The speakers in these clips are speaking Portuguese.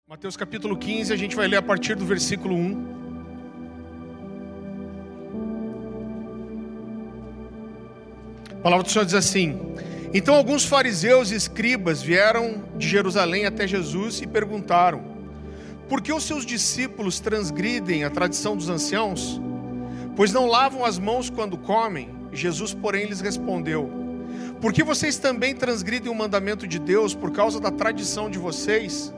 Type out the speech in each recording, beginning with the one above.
Mateus capítulo 15, a gente vai ler a partir do versículo 1. A palavra do Senhor diz assim: Então alguns fariseus e escribas vieram de Jerusalém até Jesus e perguntaram: Por que os seus discípulos transgridem a tradição dos anciãos? Pois não lavam as mãos quando comem? Jesus, porém, lhes respondeu: Por que vocês também transgridem o mandamento de Deus por causa da tradição de vocês?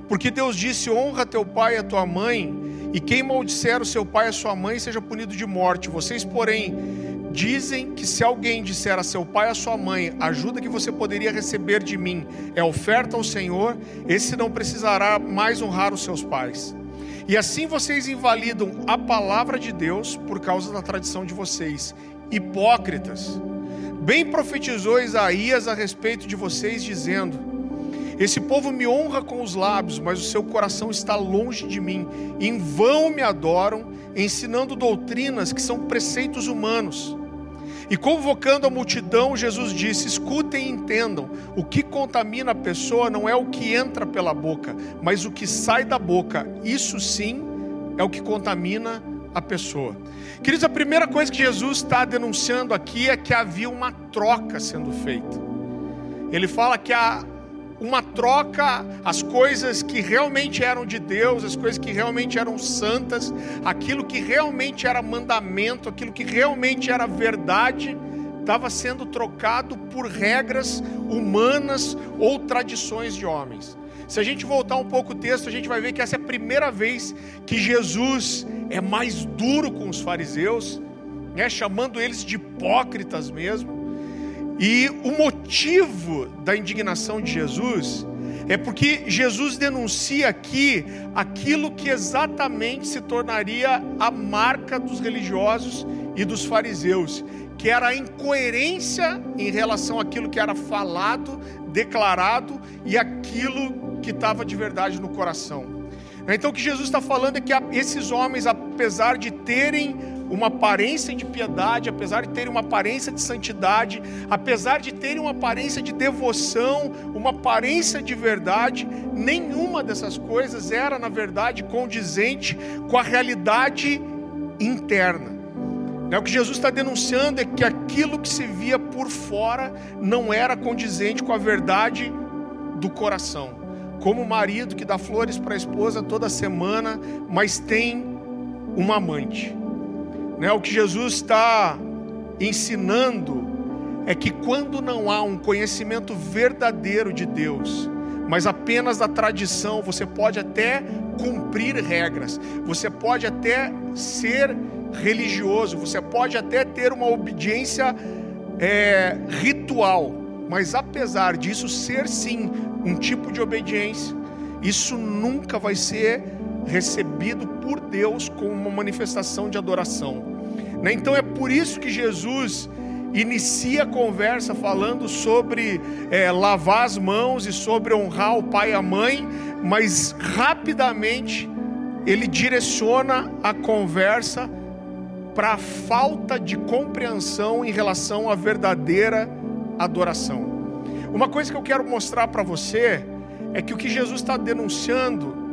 Porque Deus disse: honra teu pai e a tua mãe, e quem maldisser o seu pai e a sua mãe seja punido de morte. Vocês, porém, dizem que se alguém disser a seu pai e a sua mãe: a ajuda que você poderia receber de mim é oferta ao Senhor, esse não precisará mais honrar os seus pais. E assim vocês invalidam a palavra de Deus por causa da tradição de vocês. Hipócritas! Bem profetizou Isaías a respeito de vocês, dizendo: Esse povo me honra com os lábios, mas o seu coração está longe de mim. Em vão me adoram, ensinando doutrinas que são preceitos humanos. E convocando a multidão, Jesus disse: Escutem e entendam, o que contamina a pessoa não é o que entra pela boca, mas o que sai da boca. Isso sim é o que contamina a pessoa. Queridos, a primeira coisa que Jesus está denunciando aqui é que havia uma troca sendo feita. Ele fala que há uma troca, as coisas que realmente eram de Deus, as coisas que realmente eram santas, aquilo que realmente era mandamento, aquilo que realmente era verdade, estava sendo trocado por regras humanas ou tradições de homens. Se a gente voltar um pouco o texto, a gente vai ver que essa é a primeira vez que Jesus é mais duro com os fariseus, chamando eles de hipócritas mesmo. E o motivo da indignação de Jesus é porque Jesus denuncia aqui aquilo que exatamente se tornaria a marca dos religiosos e dos fariseus, que era a incoerência em relação àquilo que era falado, declarado e aquilo que estava de verdade no coração. Então o que Jesus está falando é que esses homens, apesar de terem uma aparência de piedade, apesar de terem uma aparência de santidade, apesar de terem uma aparência de devoção, uma aparência de verdade, nenhuma dessas coisas era, na verdade, condizente com a realidade interna. O que Jesus está denunciando é que aquilo que se via por fora não era condizente com a verdade do coração. Como o marido que dá flores para a esposa toda semana, mas tem uma amante. O que Jesus está ensinando é que quando não há um conhecimento verdadeiro de Deus, mas apenas da tradição, você pode até cumprir regras, você pode até ser religioso, você pode até ter uma obediência ritual, mas apesar disso ser sim um tipo de obediência, isso nunca vai ser recebido por Deus como uma manifestação de adoração. Então é por isso que Jesus inicia a conversa falando sobre lavar as mãos e sobre honrar o pai e a mãe, mas rapidamente ele direciona a conversa para a falta de compreensão em relação à verdadeira adoração. Uma coisa que eu quero mostrar para você é que o que Jesus está denunciando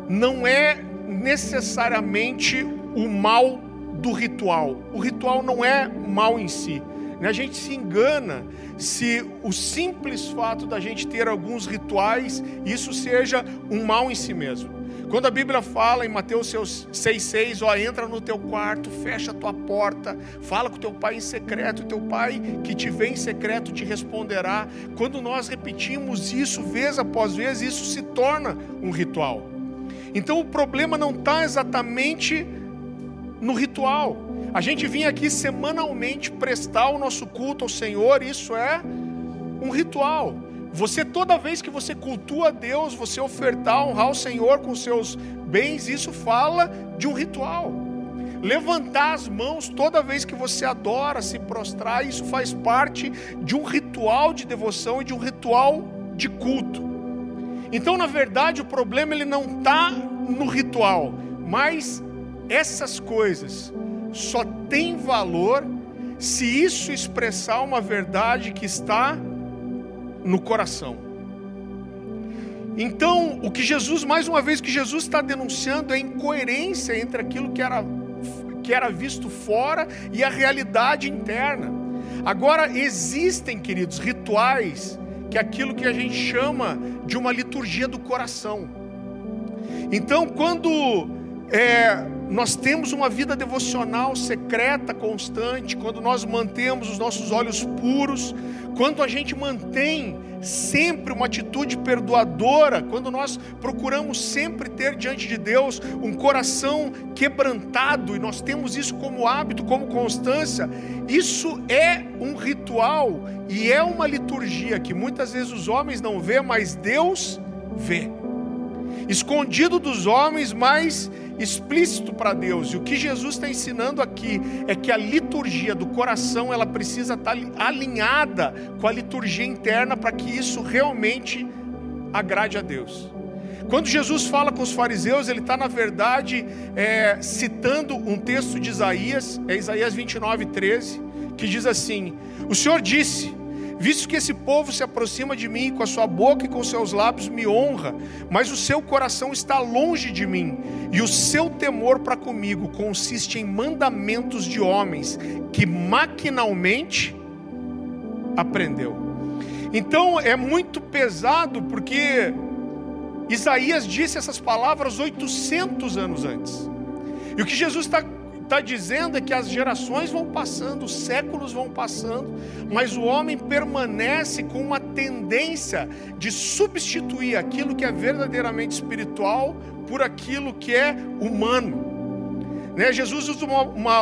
não é necessariamente o mal do ritual. O ritual não é mal em si. A gente se engana se o simples fato da gente ter alguns rituais, isso seja um mal em si mesmo. Quando a Bíblia fala em Mateus 6,6, entra no teu quarto, fecha a tua porta, fala com o teu pai em secreto, o teu pai que te vê em secreto te responderá. Quando nós repetimos isso vez após vez, isso se torna um ritual. Então o problema não está exatamente no ritual. A gente vinha aqui semanalmente prestar o nosso culto ao Senhor, isso é um ritual. Você, toda vez que você cultua a Deus, você ofertar, honrar o Senhor com seus bens, isso fala de um ritual. Levantar as mãos toda vez que você adora, se prostrar, isso faz parte de um ritual de devoção e de um ritual de culto. Então, na verdade, o problema ele não está no ritual, mas essas coisas só têm valor se isso expressar uma verdade que está no coração. Então, o que Jesus, mais uma vez, o que Jesus está denunciando é a incoerência entre aquilo que era visto fora e a realidade interna. Agora, existem, queridos, rituais, que é aquilo que a gente chama de uma liturgia do coração. Então, quando nós temos uma vida devocional secreta, constante, quando nós mantemos os nossos olhos puros, quando a gente mantém sempre uma atitude perdoadora, quando nós procuramos sempre ter diante de Deus um coração quebrantado, e nós temos isso como hábito, como constância, isso é um ritual e é uma liturgia que muitas vezes os homens não vê, mas Deus vê. Escondido dos homens, mas explícito para Deus. E o que Jesus está ensinando aqui é que a liturgia do coração, ela precisa estar alinhada com a liturgia interna para que isso realmente agrade a Deus. Quando Jesus fala com os fariseus, ele está na verdade citando um texto de Isaías, Isaías 29:13, que diz assim: o Senhor disse: visto que esse povo se aproxima de mim, com a sua boca e com seus lábios me honra, mas o seu coração está longe de mim, e o seu temor para comigo consiste em mandamentos de homens, que maquinalmente aprendeu. Então é muito pesado, porque Isaías disse essas palavras 800 anos antes. E o que Jesus está dizendo é que as gerações vão passando, os séculos vão passando, mas o homem permanece com uma tendência de substituir aquilo que é verdadeiramente espiritual por aquilo que é humano. Jesus usa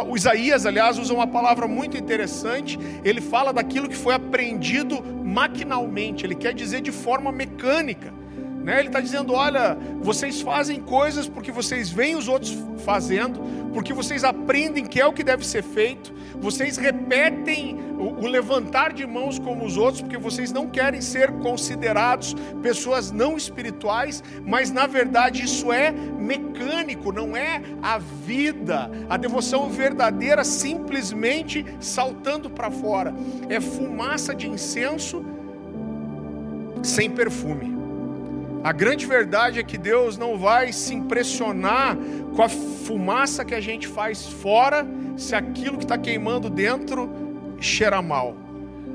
o Isaías, aliás, usa uma palavra muito interessante. Ele fala daquilo que foi aprendido maquinalmente, ele quer dizer de forma mecânica. Ele está dizendo: olha, vocês fazem coisas porque vocês veem os outros fazendo, porque vocês aprendem que é o que deve ser feito, vocês repetem o levantar de mãos como os outros, porque vocês não querem ser considerados pessoas não espirituais, mas na verdade isso é mecânico, não é a vida. A devoção verdadeira simplesmente saltando para fora, é fumaça de incenso sem perfume. A grande verdade é que Deus não vai se impressionar com a fumaça que a gente faz fora, se aquilo que está queimando dentro cheira mal.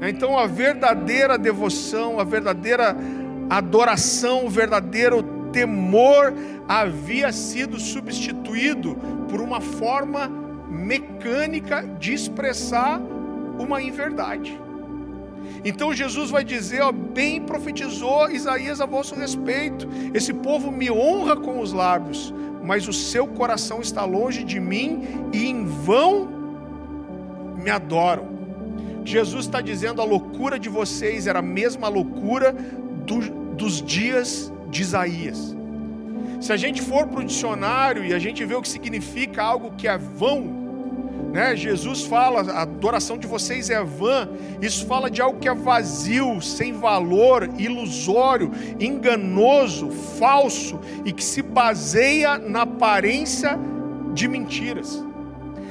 Então a verdadeira devoção, a verdadeira adoração, o verdadeiro temor havia sido substituído por uma forma mecânica de expressar uma inverdade. Então Jesus vai dizer: bem profetizou Isaías a vosso respeito, esse povo me honra com os lábios, mas o seu coração está longe de mim, e em vão me adoram. Jesus está dizendo: a loucura de vocês era a mesma loucura dos dias de Isaías. Se a gente for para o dicionário e a gente vê o que significa algo que é vão, Jesus fala: a adoração de vocês é vã. Isso fala de algo que é vazio, sem valor, ilusório, enganoso, falso, e que se baseia na aparência de mentiras.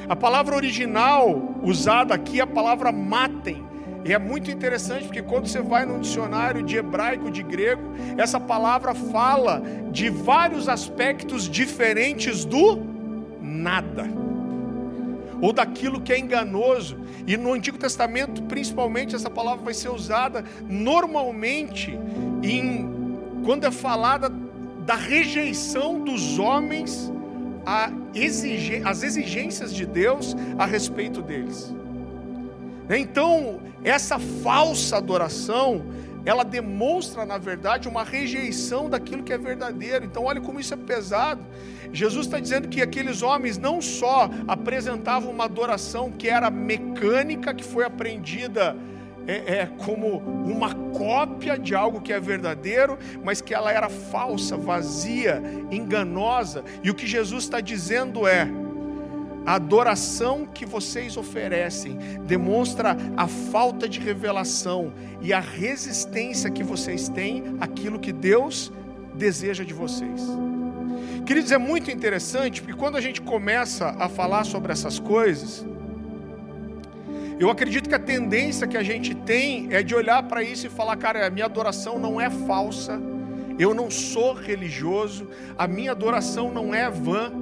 A palavra original usada aqui é a palavra matem. E é muito interessante, porque quando você vai num dicionário de hebraico, de grego, essa palavra fala de vários aspectos diferentes do nada, ou daquilo que é enganoso. E no Antigo Testamento, principalmente, essa palavra vai ser usada normalmente quando é falada da rejeição dos homens às exigências de Deus a respeito deles. Então, essa falsa adoração, ela demonstra, na verdade, uma rejeição daquilo que é verdadeiro. Então, olha como isso é pesado. Jesus está dizendo que aqueles homens não só apresentavam uma adoração que era mecânica, que foi aprendida como uma cópia de algo que é verdadeiro, mas que ela era falsa, vazia, enganosa. E o que Jesus está dizendo é: a adoração que vocês oferecem demonstra a falta de revelação e a resistência que vocês têm àquilo que Deus deseja de vocês. Queridos, é muito interessante, porque quando a gente começa a falar sobre essas coisas, eu acredito que a tendência que a gente tem é de olhar para isso e falar: cara, a minha adoração não é falsa, eu não sou religioso, a minha adoração não é vã.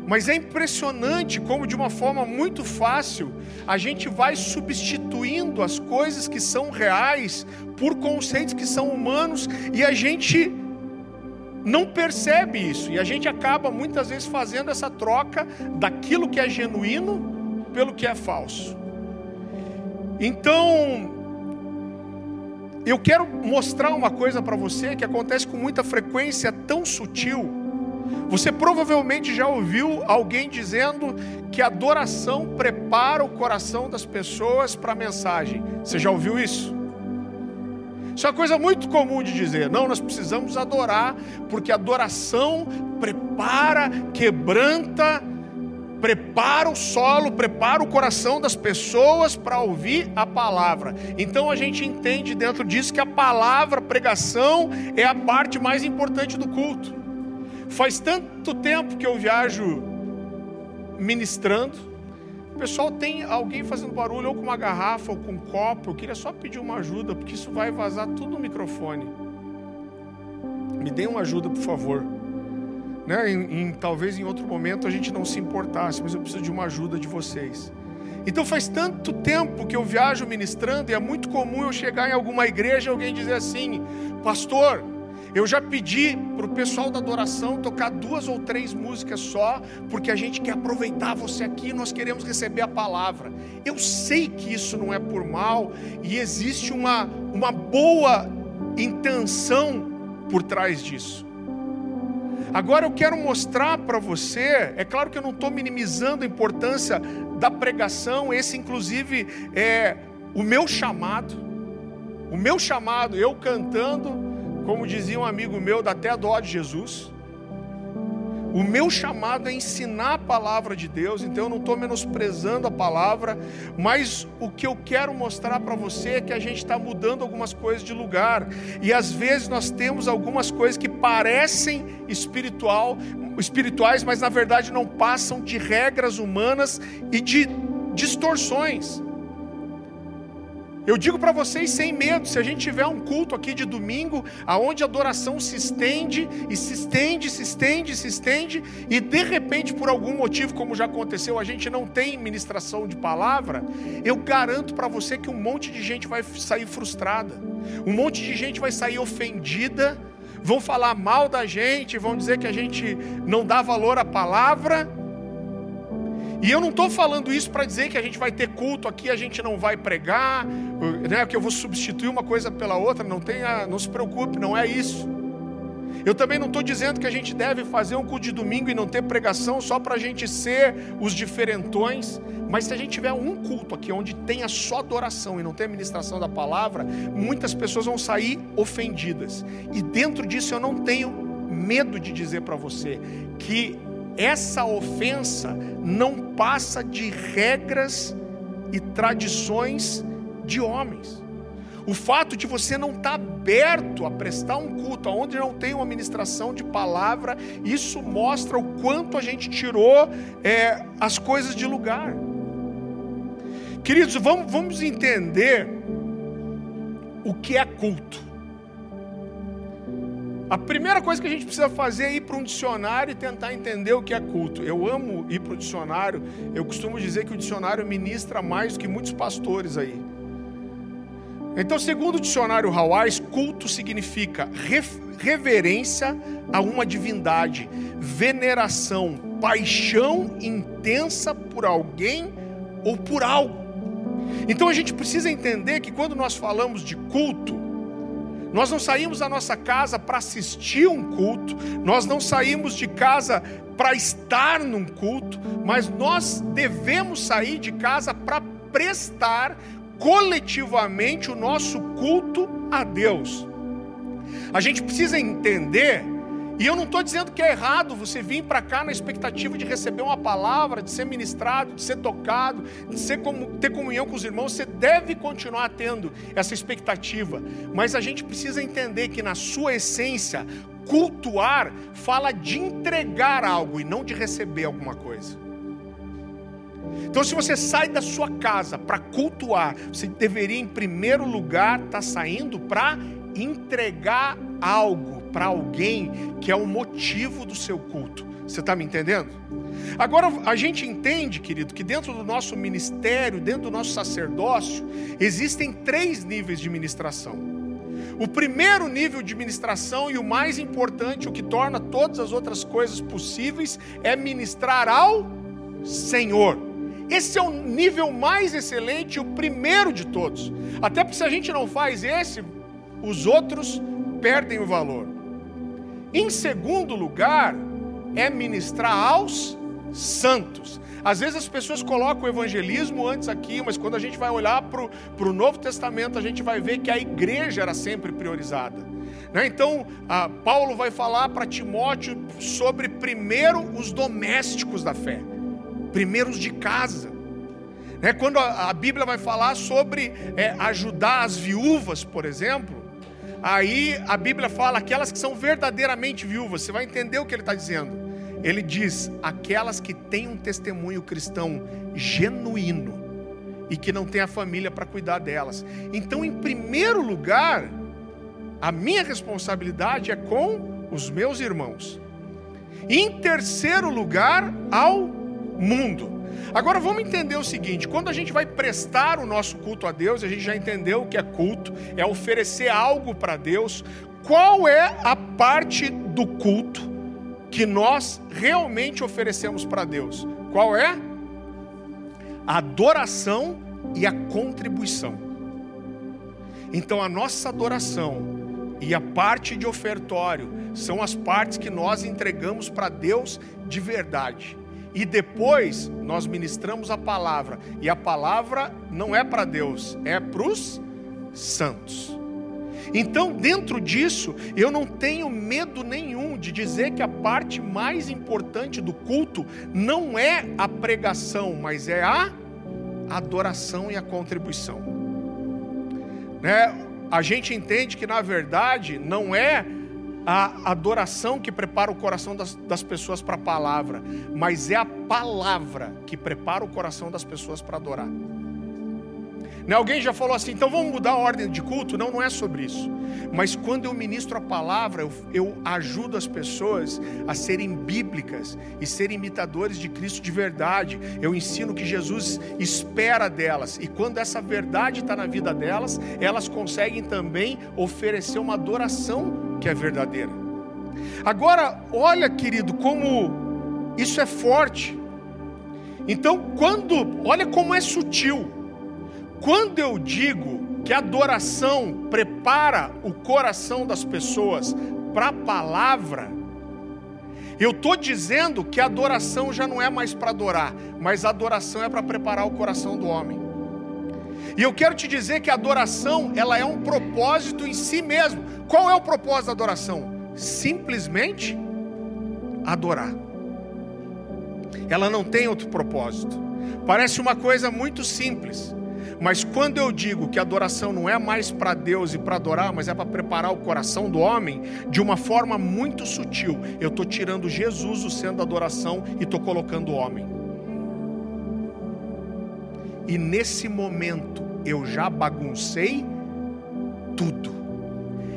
Mas é impressionante como, de uma forma muito fácil, a gente vai substituindo as coisas que são reais por conceitos que são humanos, e a gente não percebe isso, e a gente acaba muitas vezes fazendo essa troca daquilo que é genuíno pelo que é falso. Então, eu quero mostrar uma coisa para você que acontece com muita frequência, tão sutil. Você provavelmente já ouviu alguém dizendo que a adoração prepara o coração das pessoas para a mensagem. Você já ouviu isso? Isso é uma coisa muito comum de dizer. Não, nós precisamos adorar, porque a adoração prepara, quebranta, prepara o solo, prepara o coração das pessoas para ouvir a palavra. Então a gente entende dentro disso que a palavra, a pregação, é a parte mais importante do culto. Faz tanto tempo que eu viajo ministrando. O pessoal tem alguém fazendo barulho, ou com uma garrafa, ou com um copo. Eu queria só pedir uma ajuda, porque isso vai vazar tudo no microfone. Me deem uma ajuda, por favor. Né? Talvez em outro momento a gente não se importasse, mas eu preciso de uma ajuda de vocês. Então faz tanto tempo que eu viajo ministrando, e é muito comum eu chegar em alguma igreja e alguém dizer assim: pastor, eu já pedi para o pessoal da adoração tocar 2 ou 3 músicas só, porque a gente quer aproveitar você aqui, nós queremos receber a palavra. Eu sei que isso não é por mal, e existe uma boa intenção por trás disso. Agora eu quero mostrar para você, é claro que eu não estou minimizando a importância da pregação, esse inclusive é o meu chamado, eu cantando, como dizia um amigo meu, dá até dó de Jesus. O meu chamado é ensinar a palavra de Deus, então eu não estou menosprezando a palavra, mas o que eu quero mostrar para você é que a gente está mudando algumas coisas de lugar, e às vezes nós temos algumas coisas que parecem espirituais, mas na verdade não passam de regras humanas e de distorções. Eu digo para vocês sem medo, se a gente tiver um culto aqui de domingo, aonde a adoração se estende, e se estende, e de repente, por algum motivo, como já aconteceu, a gente não tem ministração de palavra, eu garanto para você que um monte de gente vai sair frustrada, um monte de gente vai sair ofendida, vão falar mal da gente, vão dizer que a gente não dá valor à palavra. E eu não estou falando isso para dizer que a gente vai ter culto aqui, a gente não vai pregar, né, que eu vou substituir uma coisa pela outra. Não se preocupe, não é isso. Eu também não estou dizendo que a gente deve fazer um culto de domingo e não ter pregação só para a gente ser os diferentões. Mas se a gente tiver um culto aqui onde tenha só adoração e não tenha ministração da palavra, muitas pessoas vão sair ofendidas. E dentro disso eu não tenho medo de dizer para você que essa ofensa não passa de regras e tradições de homens. O fato de você não estar aberto a prestar um culto onde não tem uma ministração de palavra, isso mostra o quanto a gente tirou as coisas de lugar. Queridos, vamos entender o que é culto. A primeira coisa que a gente precisa fazer é ir para um dicionário e tentar entender o que é culto. Eu amo ir para o dicionário. Eu costumo dizer que o dicionário ministra mais do que muitos pastores aí. Então, segundo o dicionário Hawais, culto significa reverência a uma divindade, veneração, paixão intensa por alguém ou por algo. Então a gente precisa entender que quando nós falamos de culto, nós não saímos da nossa casa para assistir um culto, nós não saímos de casa para estar num culto, mas nós devemos sair de casa para prestar coletivamente o nosso culto a Deus. A gente precisa entender, e eu não estou dizendo que é errado você vir para cá na expectativa de receber uma palavra, de ser ministrado, de ser tocado, de ter comunhão com os irmãos. Você deve continuar tendo essa expectativa, mas a gente precisa entender que na sua essência, cultuar fala de entregar algo e não de receber alguma coisa. Então, se você sai da sua casa para cultuar, você deveria em primeiro lugar estar saindo para entregar algo para alguém que é o motivo do seu culto. Você está me entendendo? Agora, a gente entende, querido, que dentro do nosso ministério, dentro do nosso sacerdócio, existem 3 níveis de ministração. O primeiro nível de ministração, e o mais importante, o que torna todas as outras coisas possíveis, é ministrar ao Senhor. Esse é o nível mais excelente, o primeiro de todos. Até porque se a gente não faz esse, os outros perdem o valor. Em segundo lugar, é ministrar aos santos. Às vezes as pessoas colocam o evangelismo antes aqui, mas quando a gente vai olhar para o Novo Testamento, a gente vai ver que a igreja era sempre priorizada. Então, Paulo vai falar para Timóteo sobre primeiro os domésticos da fé, primeiro os de casa. Quando a Bíblia vai falar sobre ajudar as viúvas, por exemplo, aí a Bíblia fala aquelas que são verdadeiramente viúvas. Você vai entender o que ele está dizendo. Ele diz, aquelas que têm um testemunho cristão genuíno e que não tem a família para cuidar delas. Então, em primeiro lugar, a minha responsabilidade é com os meus irmãos. Em terceiro lugar, ao mundo. Agora vamos entender o seguinte, quando a gente vai prestar o nosso culto a Deus, a gente já entendeu o que é culto, é oferecer algo para Deus. Qual é a parte do culto que nós realmente oferecemos para Deus? Qual é? A adoração e a contribuição. Então a nossa adoração e a parte de ofertório são as partes que nós entregamos para Deus de verdade. E depois nós ministramos a palavra. E a palavra não é para Deus, é para os santos. Então, dentro disso, eu não tenho medo nenhum de dizer que a parte mais importante do culto não é a pregação, mas é a adoração e a contribuição. A gente entende que, na verdade, não é a adoração que prepara o coração das pessoas para a palavra, mas é a palavra que prepara o coração das pessoas para adorar. Alguém já falou assim, então vamos mudar a ordem de culto? Não, não é sobre isso. Mas quando eu ministro a palavra, eu ajudo as pessoas a serem bíblicas e serem imitadores de Cristo de verdade. Eu ensino o que Jesus espera delas. E quando essa verdade está na vida delas, elas conseguem também oferecer uma adoração que é verdadeira. Agora, olha, querido, como isso é forte. Então, olha como é sutil. Quando eu digo que a adoração prepara o coração das pessoas para a palavra, eu estou dizendo que a adoração já não é mais para adorar, mas a adoração é para preparar o coração do homem. E eu quero te dizer que a adoração, ela é um propósito em si mesmo. Qual é o propósito da adoração? Simplesmente adorar. Ela não tem outro propósito. Parece uma coisa muito simples. Mas quando eu digo que a adoração não é mais para Deus e para adorar, mas é para preparar o coração do homem, de uma forma muito sutil, eu estou tirando Jesus do centro da adoração e estou colocando o homem. E nesse momento eu já baguncei tudo.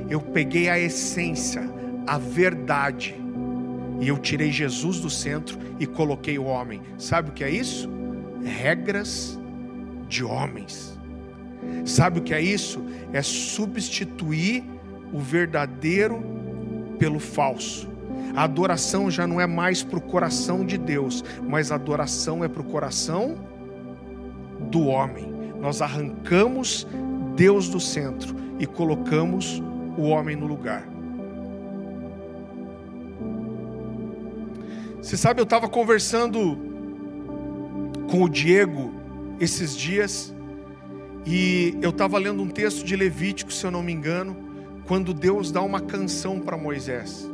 Eu peguei a essência, a verdade, e eu tirei Jesus do centro e coloquei o homem. Sabe o que é isso? Regras de homens. Sabe o que é isso? É substituir o verdadeiro pelo falso. A adoração já não é mais para o coração de Deus, mas a adoração é para o coração do homem. Nós arrancamos Deus do centro e colocamos o homem no lugar. Você sabe, eu estava conversando com o Diego esses dias, e eu estava lendo um texto de Levítico, se eu não me engano, quando Deus dá uma canção para Moisés,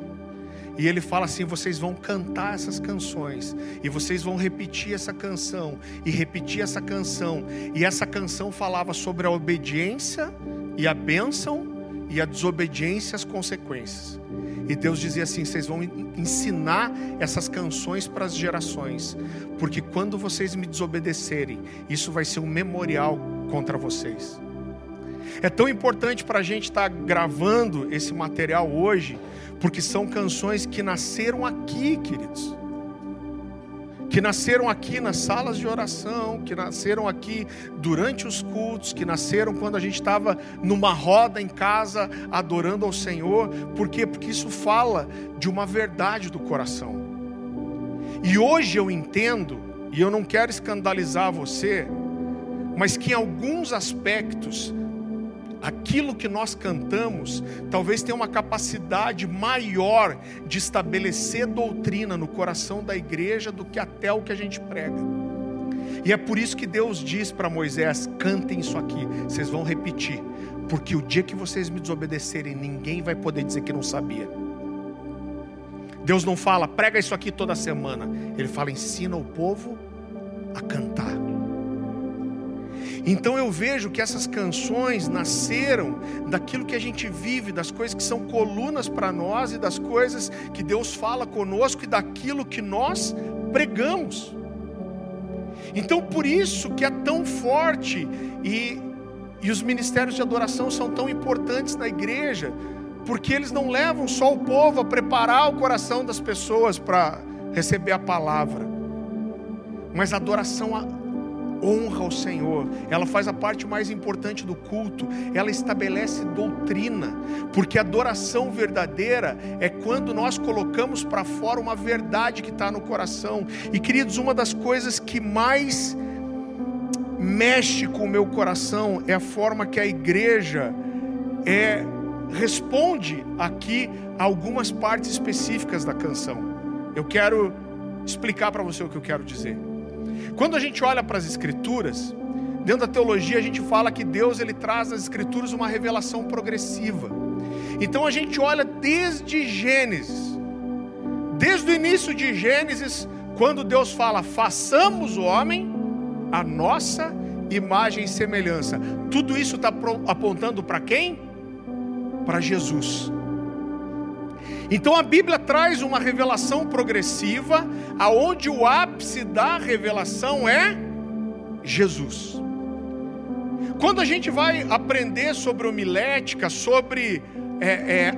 e ele fala assim, vocês vão cantar essas canções, e vocês vão repetir essa canção, e repetir essa canção, e essa canção falava sobre a obediência, e a bênção, e a desobediência, as consequências. E Deus dizia assim, vocês vão ensinar essas canções para as gerações, porque quando vocês me desobedecerem, isso vai ser um memorial contra vocês. É tão importante para a gente estar gravando esse material hoje, porque são canções que nasceram aqui, queridos. Que nasceram aqui nas salas de oração, que nasceram aqui durante os cultos, que nasceram quando a gente estava numa roda em casa adorando ao Senhor. Por quê? Porque isso fala de uma verdade do coração. E hoje eu entendo, e eu não quero escandalizar você, mas que em alguns aspectos, aquilo que nós cantamos, talvez tenha uma capacidade maior de estabelecer doutrina no coração da igreja do que até o que a gente prega. E é por isso que Deus diz para Moisés: cantem isso aqui, vocês vão repetir, porque o dia que vocês me desobedecerem, ninguém vai poder dizer que não sabia. Deus não fala, prega isso aqui toda semana. Ele fala, ensina o povo a cantar. Então eu vejo que essas canções nasceram daquilo que a gente vive, das coisas que são colunas para nós e das coisas que Deus fala conosco e daquilo que nós pregamos. Então por isso que é tão forte e os ministérios de adoração são tão importantes na igreja, porque eles não levam só o povo a preparar o coração das pessoas para receber a palavra, mas a adoração honra ao Senhor, ela faz a parte mais importante do culto, ela estabelece doutrina, porque a adoração verdadeira é quando nós colocamos para fora uma verdade que está no coração. E queridos, uma das coisas que mais mexe com o meu coração é a forma que a igreja responde aqui a algumas partes específicas da canção. Eu quero explicar para você o que eu quero dizer. Quando a gente olha para as Escrituras, dentro da teologia a gente fala que Deus ele traz nas Escrituras uma revelação progressiva. Então a gente olha desde Gênesis, desde o início de Gênesis, quando Deus fala, façamos o homem a nossa imagem e semelhança. Tudo isso está apontando para quem? Para Jesus. Então a Bíblia traz uma revelação progressiva, aonde o ápice da revelação é Jesus. Quando a gente vai aprender sobre homilética, sobre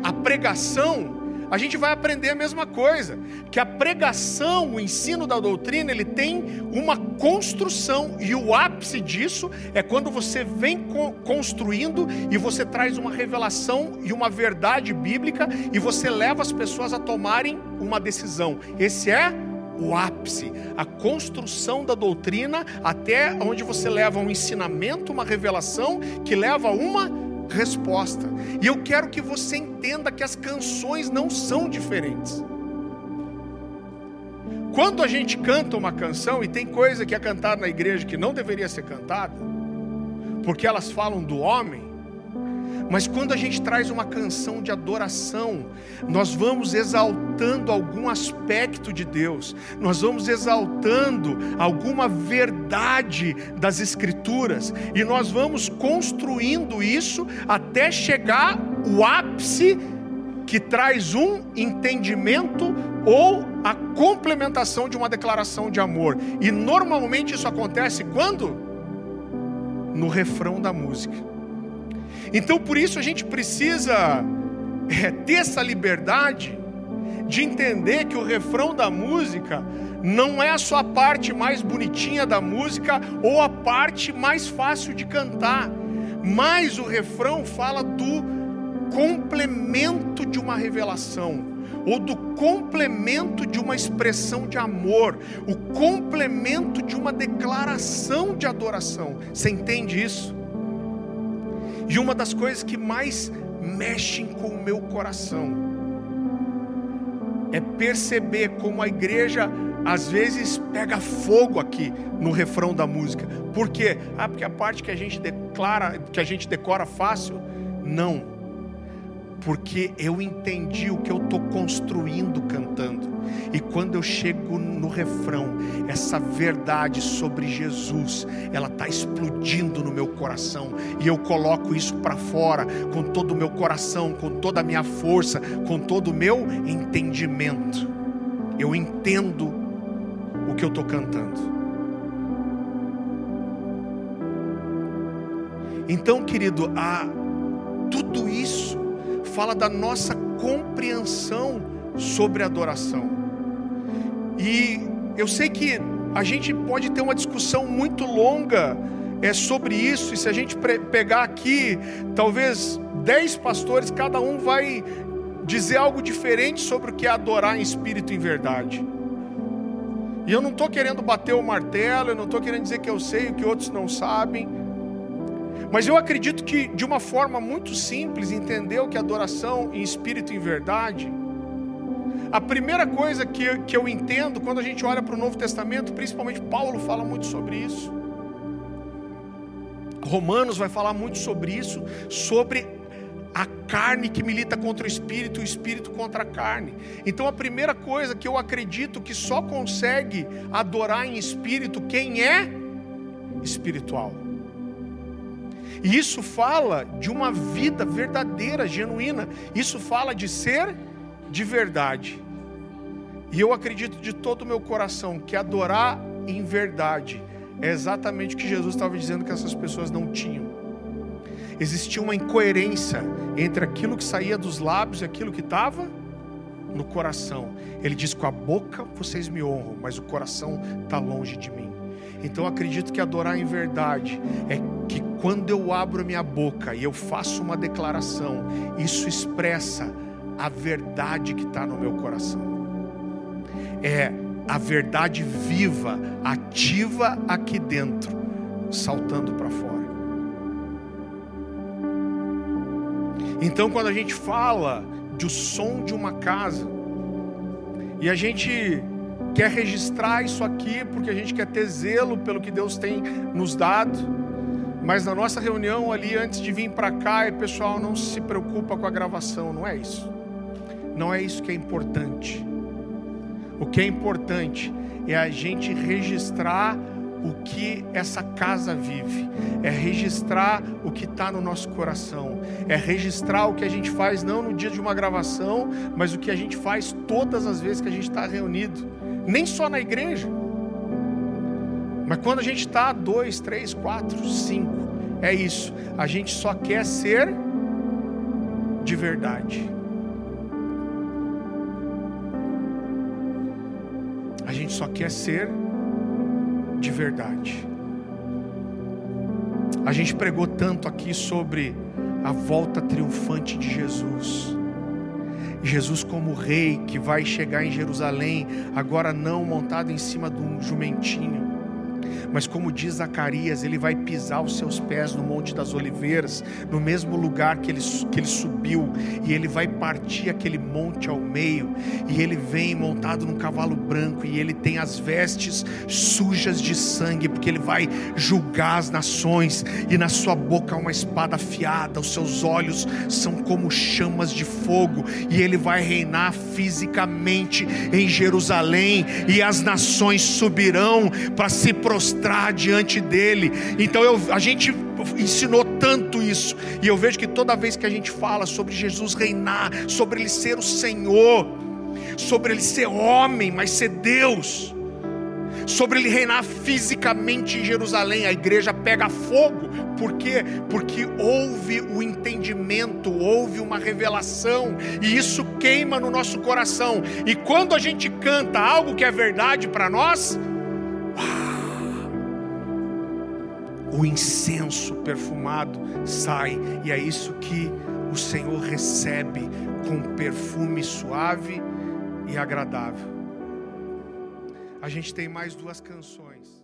a pregação, a gente vai aprender a mesma coisa, que a pregação, o ensino da doutrina, ele tem uma construção, e o ápice disso é quando você vem construindo e você traz uma revelação e uma verdade bíblica e você leva as pessoas a tomarem uma decisão. Esse é o ápice, a construção da doutrina, até onde você leva um ensinamento, uma revelação que leva a uma resposta. E eu quero que você entenda que as canções não são diferentes. Quando a gente canta uma canção, e tem coisa que é cantada na igreja que não deveria ser cantada, porque elas falam do homem, mas quando a gente traz uma canção de adoração, nós vamos exaltando algum aspecto de Deus, nós vamos exaltando alguma verdade das Escrituras, e nós vamos construindo isso até chegar o ápice que traz um entendimento ou a complementação de uma declaração de amor. E normalmente isso acontece quando? No refrão da música. Então por isso a gente precisa ter essa liberdade de entender que o refrão da música não é a sua parte mais bonitinha da música ou a parte mais fácil de cantar, mas o refrão fala do complemento de uma revelação, ou do complemento de uma expressão de amor, o complemento de uma declaração de adoração. Você entende isso? E uma das coisas que mais mexem com o meu coração é perceber como a igreja às vezes pega fogo aqui no refrão da música. Por quê? Porque a parte que a gente decora fácil? Não. Porque eu entendi o que eu estou construindo cantando. E quando eu chego no refrão, essa verdade sobre Jesus, ela está explodindo no meu coração. E eu coloco isso para fora, com todo o meu coração, com toda a minha força, com todo o meu entendimento. Eu entendo o que eu estou cantando. Então, querido, tudo isso fala da nossa compreensão sobre adoração. E eu sei que a gente pode ter uma discussão muito longa sobre isso, e se a gente pegar aqui, talvez 10 pastores, cada um vai dizer algo diferente sobre o que é adorar em espírito e em verdade. E eu não estou querendo bater o martelo, eu não estou querendo dizer que eu sei o que outros não sabem, mas eu acredito que de uma forma muito simples, entender o que é adoração em espírito e em verdade. A primeira coisa que eu entendo quando a gente olha para o Novo Testamento, principalmente Paulo fala muito sobre isso, Romanos vai falar muito sobre isso, sobre a carne que milita contra o espírito contra a carne. Então a primeira coisa que eu acredito que só consegue adorar em espírito quem é espiritual. E isso fala de uma vida verdadeira, genuína. Isso fala de ser de verdade. E eu acredito de todo o meu coração que adorar em verdade é exatamente o que Jesus estava dizendo que essas pessoas não tinham. Existia uma incoerência entre aquilo que saía dos lábios e aquilo que estava no coração. Ele diz: com a boca vocês me honram, mas o coração está longe de mim. Então eu acredito que adorar em verdade é que quando eu abro a minha boca e eu faço uma declaração, isso expressa a verdade que está no meu coração. É a verdade viva, ativa aqui dentro, saltando para fora. Então quando a gente fala do som de uma casa, e a gente quer registrar isso aqui, porque a gente quer ter zelo pelo que Deus tem nos dado, mas na nossa reunião ali, antes de vir para cá, o pessoal não se preocupa com a gravação, não é isso. Não é isso que é importante. O que é importante é a gente registrar o que essa casa vive, é registrar o que está no nosso coração, é registrar o que a gente faz não no dia de uma gravação, mas o que a gente faz todas as vezes que a gente está reunido, nem só na igreja, mas quando a gente está 2, 3, 4, 5, é isso, a gente só quer ser de verdade. A gente só quer ser de verdade. A gente pregou tanto aqui sobre a volta triunfante de Jesus. Jesus como rei que vai chegar em Jerusalém, agora não montado em cima de um jumentinho, mas como diz Zacarias, ele vai pisar os seus pés no Monte das Oliveiras, no mesmo lugar que ele subiu, e ele vai partir aquele monte ao meio, e ele vem montado num cavalo branco, e ele tem as vestes sujas de sangue, porque ele vai julgar as nações, e na sua boca há uma espada afiada, os seus olhos são como chamas de fogo, e ele vai reinar fisicamente em Jerusalém, e as nações subirão para se prostrar diante dele. Então a gente ensinou tanto isso, e eu vejo que toda vez que a gente fala sobre Jesus reinar, sobre ele ser o Senhor, sobre ele ser homem, mas ser Deus, sobre ele reinar fisicamente em Jerusalém, a igreja pega fogo. Por quê? Porque houve o entendimento, houve uma revelação, e isso queima no nosso coração, e quando a gente canta algo que é verdade para nós, o incenso perfumado sai, e é isso que o Senhor recebe com perfume suave e agradável. A gente tem mais 2 canções.